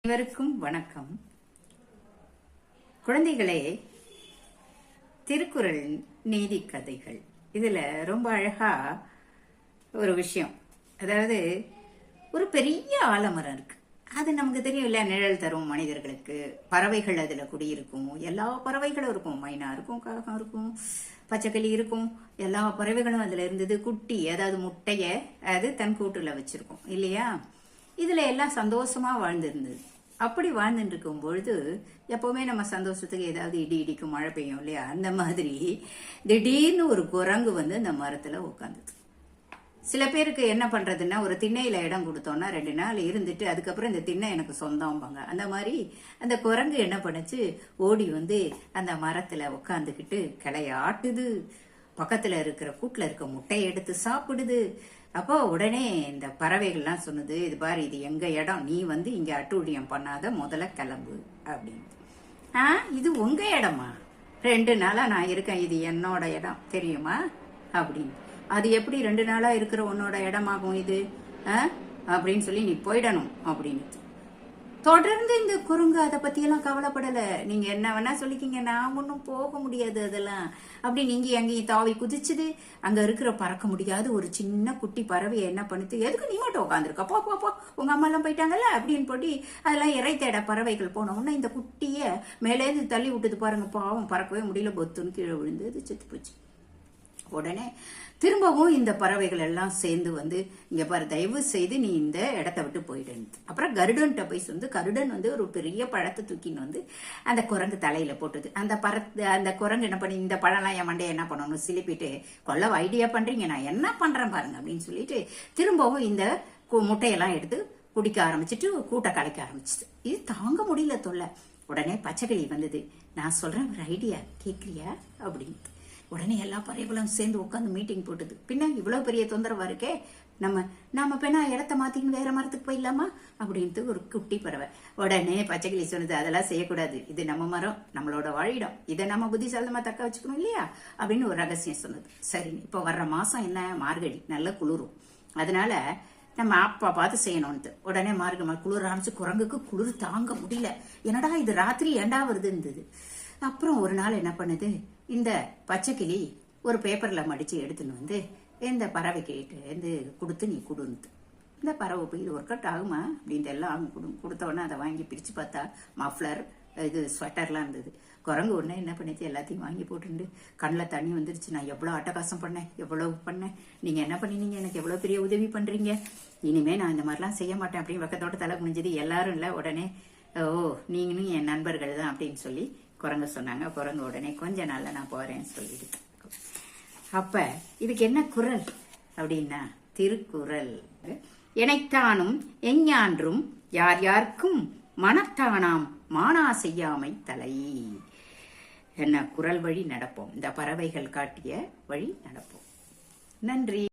அனைவருக்கும் வணக்கம். குழந்தைகளே, திருக்குறள் நீதி கதைகள் இதுல ரொம்ப அழகா ஒரு விஷயம். அதாவது ஒரு பெரிய ஆலமரம் இருக்கு. அது நமக்கு தெரியும் இல்ல, நிழல் தரும் மனிதர்களுக்கு. பறவைகள் அதுல குடியிருக்கும். எல்லா பறவைகளும் இருக்கும். மைனா இருக்கும், காகம் இருக்கும், பச்சைக்கிளி இருக்கும். எல்லா பறவைகளும் அதுல இருந்தது. குட்டி, அதாவது முட்டைய அது தன் கூட்டுல வச்சிருக்கும் இல்லையா. இதுல எல்லாம் சந்தோஷமா வாழ்ந்திருந்தது. அப்படி வாழ்ந்துட்டு இருக்கும் பொழுது எப்பவுமே நம்ம சந்தோஷத்துக்கு ஏதாவது இடி இடிக்கும், மழை பெய்யும் இல்லையா. அந்த மாதிரி திடீர்னு ஒரு குரங்கு வந்து அந்த மரத்துல உட்காந்துது. சில பேருக்கு என்ன பண்றதுன்னா, ஒரு திண்ணையில இடம் கொடுத்தோம்னா 2 நாள் இருந்துட்டு அதுக்கப்புறம் இந்த திண்ணை எனக்கு சொந்தம்பாங்க. அந்த மாதிரி அந்த குரங்கு என்ன பண்ணுச்சு, ஓடி வந்து அந்த மரத்துல உட்காந்துக்கிட்டு கிளையாட்டுது. பக்கத்துல இருக்கிற கூட்டுல இருக்க முட்டையை எடுத்து சாப்பிடுது. அப்போ உடனே இந்த பறவைகள்லாம் சொன்னது, இது பாரு, இது எங்க இடம், நீ வந்து இங்க அட்டூழியம் பண்ணாத, முதல்ல கிளம்பு அப்படின்னு. இது உங்க இடமா? 2 நாளா நான் இருக்கேன், இது என்னோட இடம் தெரியுமா அப்படின்னு. அது எப்படி 2 நாளா இருக்கிற உன்னோட இடமாகும் இது அப்படின்னு சொல்லி நீ போயிடணும் அப்படின்னு. தொடர்ந்து இந்த குரங்கு அதை பத்தியெல்லாம் கவலைப்படல. நீங்க என்ன வேணா சொல்லிக்கிங்க, நான் ஒன்னும் போக முடியாது அதெல்லாம் அப்படி. நீங்க எங்கேயும் தாவி குதிச்சுது. அங்க இருக்கிற பறக்க முடியாத ஒரு சின்ன குட்டி பறவையை என்ன பண்ணுது, எதுக்கு நீ மட்டும் உட்காந்துருக்க, போ போ போ, உங்க அம்மா எல்லாம் போயிட்டாங்கல்ல அப்படின்னு போட்டி அதெல்லாம் இறை தேட பறவைகள் போன உடனே இந்த குட்டிய மேலேருந்து தள்ளி விட்டது பாருங்க. பாவம், பறக்கவே முடியல, பொத்துன்னு கீழே விழுந்து அது செத்து போச்சு. உடனே திரும்பவும் இந்த பறவைகள் எல்லாம் சேர்ந்து வந்து, இங்க பாரு, தயவு செய்து நீ இந்த இடத்த விட்டு போயிடு. அப்புறம் கருடன்ட்ட போய் வந்து, கருடன் வந்து ஒரு பெரிய பழத்தை தூக்கின்னு வந்து அந்த குரங்கு தலையில போட்டுது. அந்த குரங்கு என்ன பண்ணி, இந்த பழம்லாம் என் மண்டையை என்ன பண்ணணும் சிலிப்பிட்டு, கொல்ல ஐடியா பண்றீங்க, நான் என்ன பண்றேன் பாருங்க அப்படின்னு சொல்லிட்டு திரும்பவும் இந்த முட்டையெல்லாம் எடுத்து குடிக்க ஆரம்பிச்சுட்டு கூட்ட கலைக்க ஆரம்பிச்சுது. இது தாங்க முடியல தொல்லை. உடனே பச்சைக்கிளி வந்தது, நான் சொல்றேன் ஒரு ஐடியா, கேட்கிறியா அப்படின்னு. உடனே எல்லா பறவைகளும் சேர்ந்து உட்காந்து மீட்டிங் போட்டுது. பின்ன இவ்வளவு பெரிய தொந்தரவா இருக்கே, நாம பெண்ணா இடத்த மாத்தின்னு வேற மரத்துக்கு போயிடலாமா அப்படின்ட்டு ஒரு குட்டி பறவை. உடனே பச்சைக்கிளி சொன்னது, அதெல்லாம் செய்யக்கூடாது, இது நம்ம மரம், நம்மளோட வாழிடம், இதை நம்ம புத்திசாலமா தக்க வச்சுக்கணும் இல்லையா அப்படின்னு ஒரு ரகசியம் சொன்னது. சரி, இப்ப வர்ற மாசம் என்ன, மார்கழி, நல்ல குளிரும், அதனால நம்ம அப்பா பார்த்து செய்யணும்னு. உடனே குளிர் ஆரம்பிச்சு, குரங்குக்கு குளிர் தாங்க முடியல. என்னடா இது ராத்திரி ஏண்டா வருது இருந்தது. அப்புறம் ஒரு நாள் என்ன பண்ணுது, இந்த பச்சைக்கிளி ஒரு பேப்பர்ல மடிச்சு எடுத்துன்னு வந்து இந்த பறவைக்கிட்டு கொடுத்து, நீ கொடுந்து. இந்த பறவை போய் இது ஒர்க் அவுட் ஆகுமா அப்படின்ட்டு எல்லாம் கொடுத்தோடனே அதை வாங்கி பிரிச்சு பார்த்தா மஃப்ளர், இது ஸ்வெட்டர்லாம் இருந்தது. குரங்கு உடனே என்ன பண்ணிச்சு, எல்லாத்தையும் வாங்கி போட்டுண்டு கண்ணில் தண்ணி வந்துருச்சு. நான் எவ்வளோ அட்டகாசம் பண்ணேன், எவ்வளவு பண்ணேன், நீங்க என்ன பண்ணினீங்க, எனக்கு எவ்வளவு பெரிய உதவி பண்றீங்க, இனிமே நான் இந்த மாதிரிலாம் செய்ய மாட்டேன் அப்படின்னு வெக்கத்தோட தலை குனிஞ்சது. எல்லாரும் இல்லை, உடனே ஓ நீங்களும் என் நண்பர்கள் தான் அப்படின்னு சொல்லி குரங்கு சொன்னாங்க. குரங்கு உடனே கொஞ்ச நாள்ல நான் போறேன்னு சொல்லிட்டு. அப்ப இதுக்கு என்ன குரல் அப்படின்னா, திருக்குறள். எனைத்தானும் எஞ்ஞான்றும் யார் யாருக்கும் மனத்தானாம் மானா செய்யாமை தலை. என்ன குரல் வழி நடப்போம், இந்த பறவைகள் காட்டிய வழி நடப்போம். நன்றி.